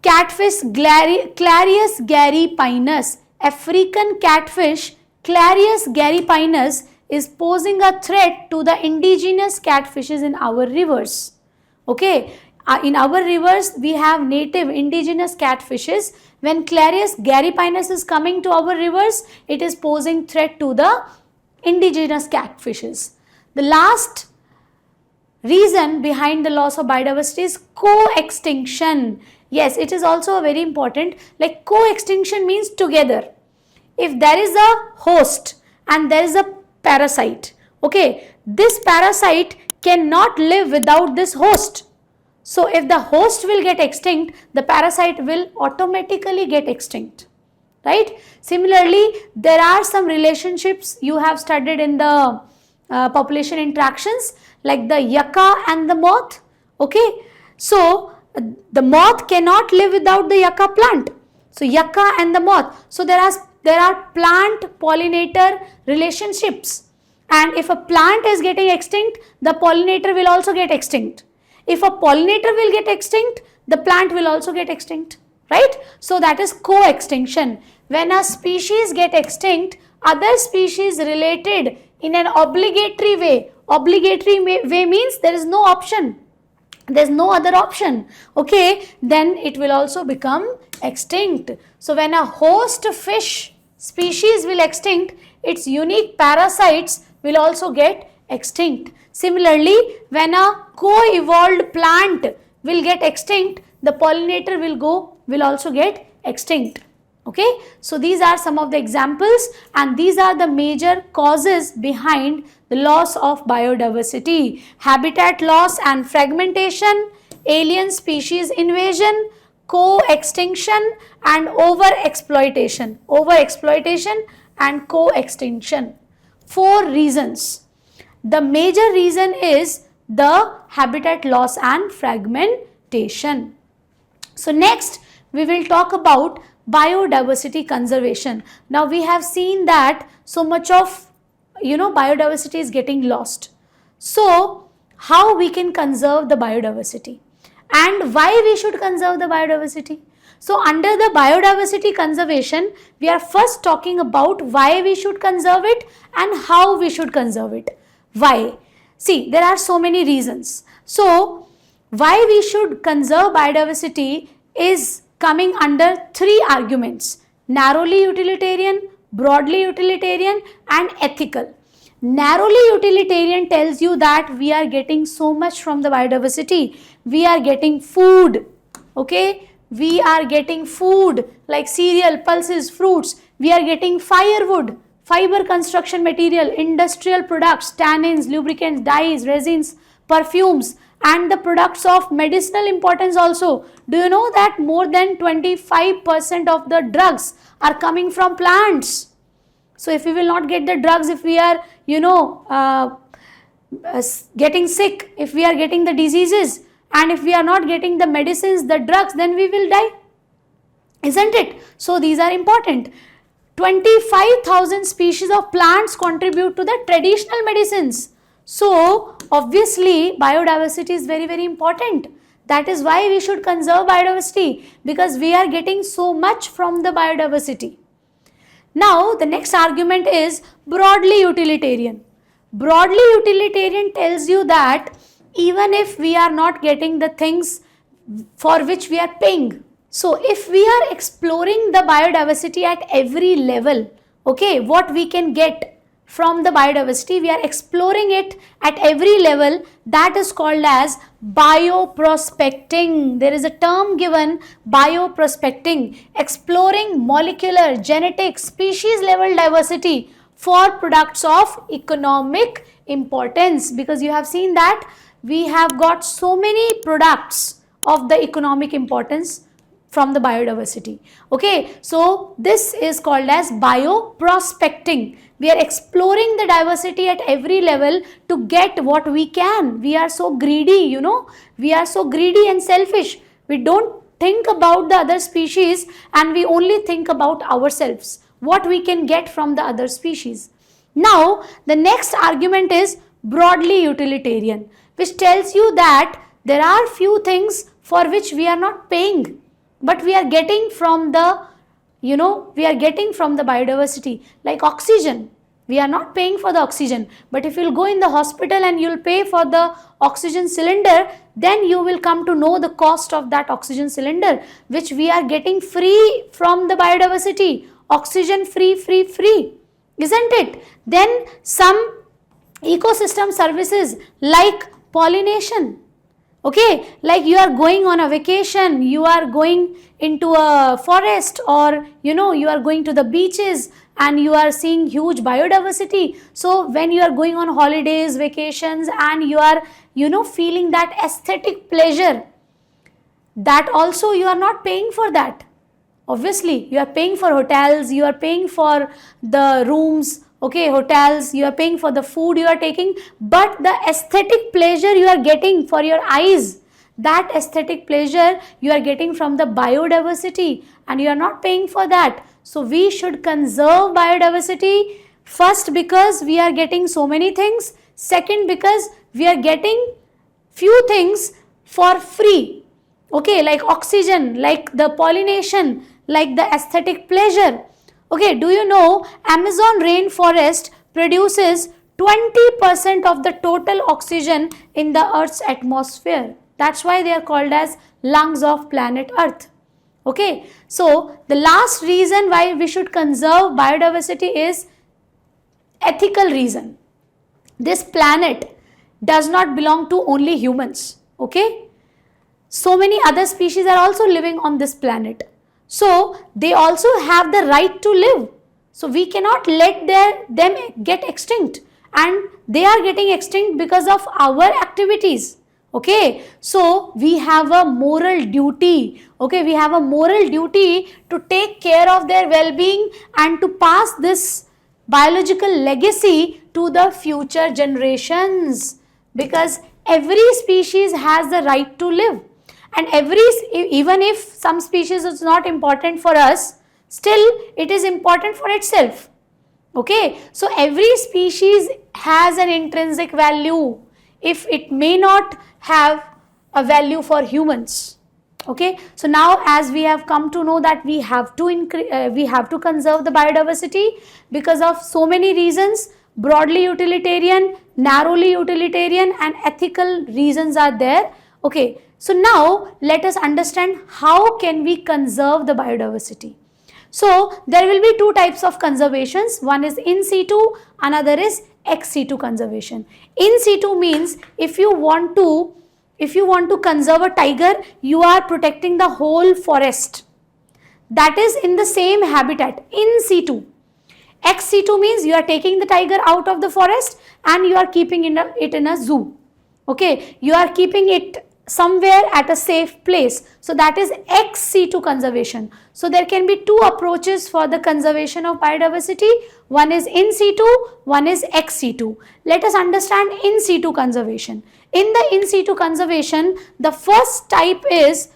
catfish Clarius garipinus. African catfish Clarius garipinus is posing a threat to the indigenous catfishes in our rivers. Okay, in our rivers we have native indigenous catfishes. When Clarius garipinus is coming to our rivers, it is posing threat to the indigenous catfishes. The last reason behind the loss of biodiversity is co-extinction. Yes, it is also very important. Like co-extinction means together. If there is a host and there is a parasite, okay, this parasite cannot live without this host. So if the host will get extinct, the parasite will automatically get extinct. right? Similarly, there are some relationships you have studied in the population interactions, like the yucca and the moth, okay? So, the moth cannot live without the yucca plant. So, yucca and the moth. So, there are plant pollinator relationships, and if a plant is getting extinct, the pollinator will also get extinct. If a pollinator will get extinct, the plant will also get extinct, right? So, that is co-extinction. When a species get extinct, other species related in an obligatory way. Obligatory way means there is no option. There is no other option, okay? Then it will also become extinct. So, when a host fish species will extinct, its unique parasites will also get extinct. Similarly, when a co-evolved plant will get extinct, the pollinator will also get extinct. Okay, so these are some of the examples, and these are the major causes behind the loss of biodiversity: habitat loss and fragmentation, alien species invasion, co-extinction, and over-exploitation and co-extinction. 4 reasons. The major reason is the habitat loss and fragmentation. So next we will talk about biodiversity conservation. Now we have seen that so much of biodiversity is getting lost. So how we can conserve the biodiversity and why we should conserve the biodiversity? So under the biodiversity conservation, we are first talking about why we should conserve it and how we should conserve it. Why? See, there are so many reasons. So why we should conserve biodiversity is coming under 3 arguments: narrowly utilitarian, broadly utilitarian, and ethical. Narrowly utilitarian tells you that we are getting so much from the biodiversity. We are getting food, okay? We are getting food like cereal, pulses, fruits. We are getting firewood, fiber construction material, industrial products, tannins, lubricants, dyes, resins, perfumes, and the products of medicinal importance also. Do you know that more than 25% of the drugs are coming from plants? So if we will not get the drugs, if we are getting sick, if we are getting the diseases, and if we are not getting the medicines, the drugs, then we will die, isn't it? So these are important. 25,000 species of plants contribute to the traditional medicines. So obviously biodiversity is very, very important. That is why we should conserve biodiversity, because we are getting so much from the biodiversity. Now the next argument is broadly utilitarian. Broadly utilitarian tells you that even if we are not getting the things for which we are paying, so if we are exploring the biodiversity at every level, okay, what we can get from the biodiversity, we are exploring it at every level, that is called as bioprospecting. There is a term given, bioprospecting, exploring molecular, genetic, species level diversity for products of economic importance, because you have seen that we have got so many products of the economic importance from the biodiversity. Okay, so this is called as bioprospecting. We are exploring the diversity at every level to get what we can. We are so greedy, we are so greedy and selfish. We don't think about the other species and we only think about ourselves, what we can get from the other species. Now, the next argument is broadly utilitarian, which tells you that there are few things for which we are not paying, but we are getting from the, we are getting from the biodiversity, like oxygen. We are not paying for the oxygen, but if you'll go in the hospital and you'll pay for the oxygen cylinder, then you will come to know the cost of that oxygen cylinder, which we are getting free from the biodiversity. Oxygen free, isn't it? Then some ecosystem services like pollination. Okay, like you are going on a vacation, you are going into a forest, or you are going to the beaches and you are seeing huge biodiversity. So when you are going on holidays, vacations, and you are feeling that aesthetic pleasure, that also you are not paying for that. Obviously, you are paying for hotels, you are paying for the rooms, okay, hotels, you are paying for the food you are taking, but the aesthetic pleasure you are getting for your eyes, that aesthetic pleasure you are getting from the biodiversity, and you are not paying for that. So we should conserve biodiversity, first because we are getting so many things, second because we are getting few things for free, okay, like oxygen, like the pollination, like the aesthetic pleasure. Okay, do you know Amazon rainforest produces 20% of the total oxygen in the Earth's atmosphere. That's why they are called as lungs of planet Earth. Okay, so the last reason why we should conserve biodiversity is ethical reason. This planet does not belong to only humans, okay? So many other species are also living on this planet. So they also have the right to live. So we cannot let them get extinct, and they are getting extinct because of our activities. Okay, so we have a moral duty. Okay, we have a moral duty to take care of their well-being and to pass this biological legacy to the future generations, because every species has the right to live, and even if some species is not important for us, still it is important for itself. Okay, so every species has an intrinsic value, if it may not have a value for humans. Okay, so now as we have come to know that we have to conserve the biodiversity because of so many reasons, broadly utilitarian, narrowly utilitarian, and ethical reasons are there. Okay, so now let us understand how can we conserve the biodiversity. So there will be two types of conservations. One is in situ, another is ex-situ conservation. In situ means if you want to conserve a tiger, you are protecting the whole forest. That is in the same habitat, in situ. Ex-situ means you are taking the tiger out of the forest and you are keeping it in a zoo. Okay, you are keeping it somewhere at a safe place. So that is ex-situ conservation. So there can be two approaches for the conservation of biodiversity. One is in situ, one is ex-situ. Let us understand in situ conservation. In the in situ conservation, the first type is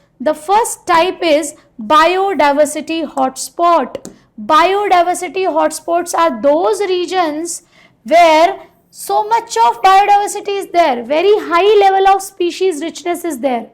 biodiversity hotspot. Biodiversity hotspots are those regions where so much of biodiversity is there, very high level of species richness is there,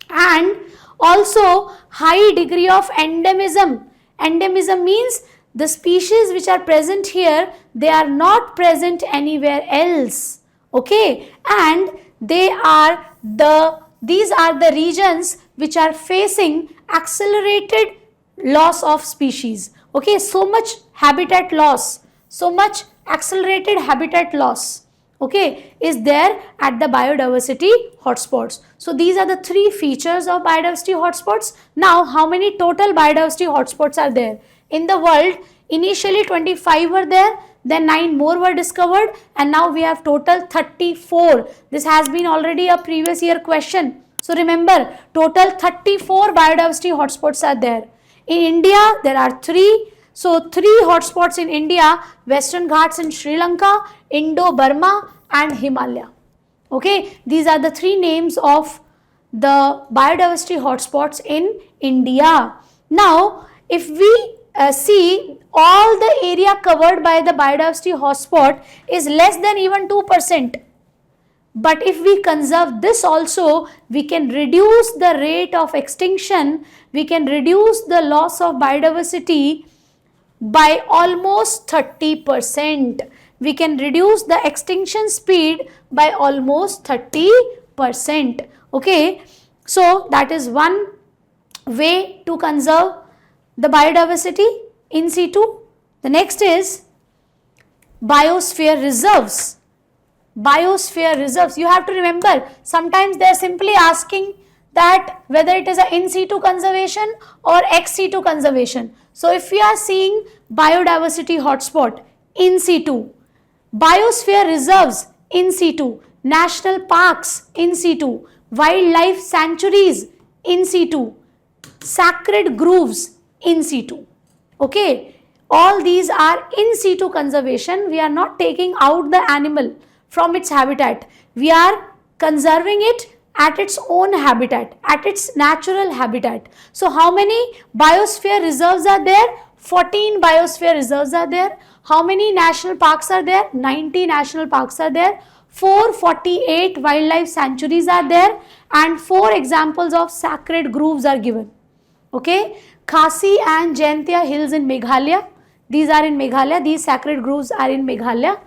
and also high degree of endemism. Endemism means the species which are present here, they are not present anywhere else. Okay, and these are the regions which are facing accelerated loss of species. Okay, so much habitat loss, so much accelerated habitat loss, okay, is there at the biodiversity hotspots. So these are the three features of biodiversity hotspots. Now, how many total biodiversity hotspots are there in the world? Initially 25 were there, then 9 more were discovered, and now we have total 34. This has been already a previous year question. So remember, total 34 biodiversity hotspots are there. In India, there are 3. So 3 hotspots in India: Western Ghats in Sri Lanka, Indo-Burma, and Himalaya. Okay, these are the 3 names of the biodiversity hotspots in India. Now, if we see, all the area covered by the biodiversity hotspot is less than even 2%. But if we conserve this also, we can reduce the rate of extinction, we can reduce the loss of biodiversity by almost 30%. We can reduce the extinction speed by almost 30%. Okay, so that is one way to conserve the biodiversity in situ. The next is biosphere reserves. Biosphere reserves, you have to remember, sometimes they are simply asking that whether it is an in situ conservation or ex situ conservation. So if we are seeing biodiversity hotspot in situ, biosphere reserves in situ, national parks in situ, wildlife sanctuaries in situ, sacred groves in situ. Okay, all these are in situ conservation. We are not taking out the animal from its habitat. We are conserving it at its own habitat, at its natural habitat. So how many biosphere reserves are there? 14 biosphere reserves are there. How many national parks are there? 90 national parks are there. 448 wildlife sanctuaries are there, and 4 examples of sacred groves are given. Okay, Khasi and Jaintia hills in Meghalaya. These are in Meghalaya. These sacred groves are in Meghalaya.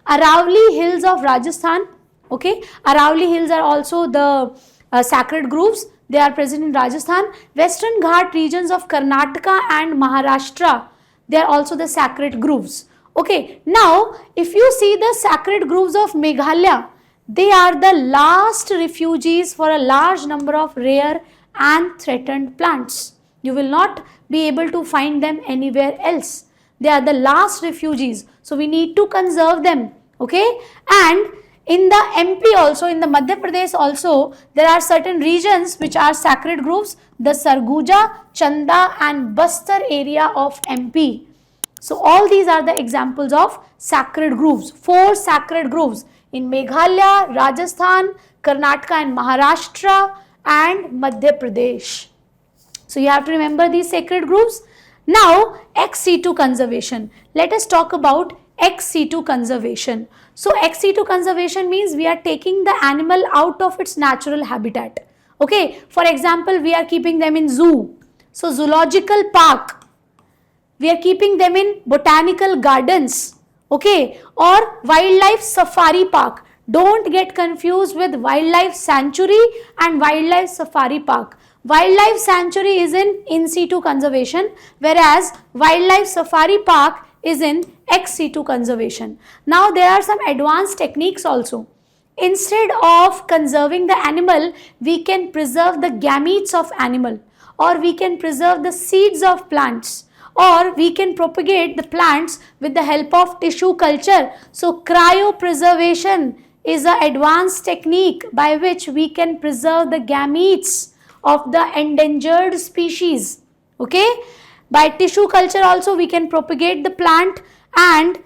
Aravalli hills of Rajasthan. Okay, Aravalli hills are also the sacred groves. They are present in Rajasthan. Western Ghat regions of Karnataka and Maharashtra, they are also the sacred groves. Okay, now if you see the sacred groves of Meghalaya, they are the last refuges for a large number of rare and threatened plants. You will not be able to find them anywhere else. They are the last refuges. So we need to conserve them. Okay, and in the MP also, in the Madhya Pradesh also, there are certain regions which are sacred groves, the Sarguja, Chanda and Bastar area of MP. So all these are the examples of sacred groves. 4 sacred groves in Meghalaya, Rajasthan, Karnataka and Maharashtra and Madhya Pradesh. So you have to remember these sacred groves. Now ex-situ conservation. Let us talk about ex-situ conservation. So ex-situ conservation means we are taking the animal out of its natural habitat. Okay, for example, we are keeping them in zoo. So zoological park. We are keeping them in botanical gardens. Okay, or wildlife safari park. Don't get confused with wildlife sanctuary and wildlife safari park. Wildlife sanctuary is in situ conservation, whereas wildlife safari park is in ex-situ conservation. Now there are some advanced techniques also. Instead of conserving the animal, we can preserve the gametes of animal, or we can preserve the seeds of plants, or we can propagate the plants with the help of tissue culture. So cryopreservation is an advanced technique by which we can preserve the gametes of the endangered species. Okay, by tissue culture also we can propagate the plant, and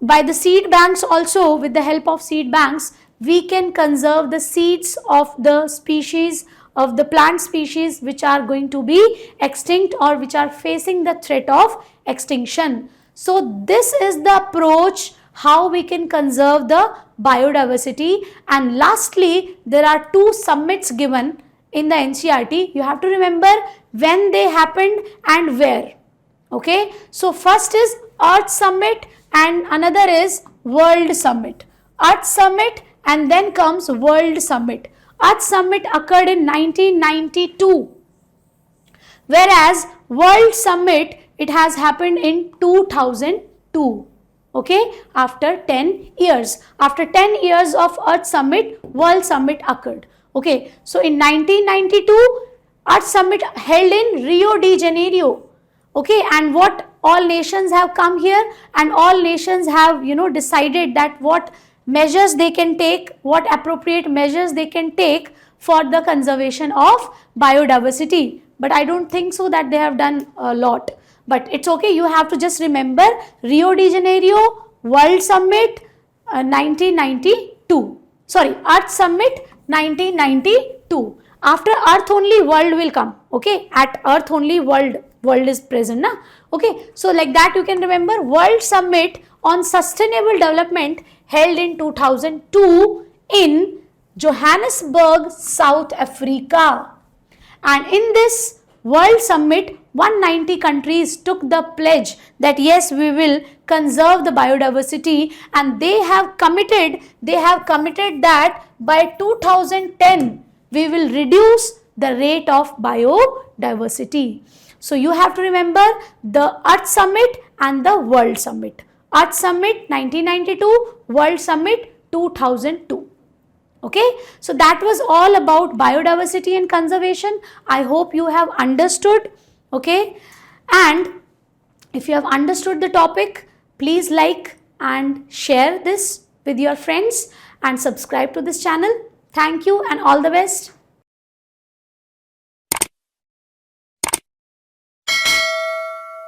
by the seed banks also, with the help of seed banks, we can conserve the seeds of the species, of the plant species which are going to be extinct or which are facing the threat of extinction. So this is the approach how we can conserve the biodiversity. And lastly, there are 2 summits given in the NCERT. You have to remember when they happened and where. Okay, so first is Earth Summit and another is World Summit. Earth Summit and then comes World Summit. Earth Summit occurred in 1992, whereas World Summit, it has happened in 2002. Okay, after 10 years. After 10 years of Earth Summit, World Summit occurred. Okay, so in 1992, Earth Summit held in Rio de Janeiro. Okay, and what all nations have come here, and all nations have, decided that what measures they can take, what appropriate measures they can take for the conservation of biodiversity. But I don't think so that they have done a lot. But it's okay, you have to just remember Rio de Janeiro, World Summit 1992. Sorry, Earth Summit 1992. After Earth only world will come. Okay, at Earth only world is present. Na? Okay, so like that you can remember World Summit on Sustainable Development held in 2002 in Johannesburg, South Africa. And in this World Summit, 190 countries took the pledge that yes, we will conserve the biodiversity, and they have committed that by 2010 we will reduce the rate of biodiversity. So you have to remember the Earth Summit and the World Summit. Earth Summit 1992, World Summit 2002. Okay, so that was all about biodiversity and conservation. I hope you have understood. Okay, and if you have understood the topic, please like and share this with your friends and subscribe to this channel. Thank you and all the best.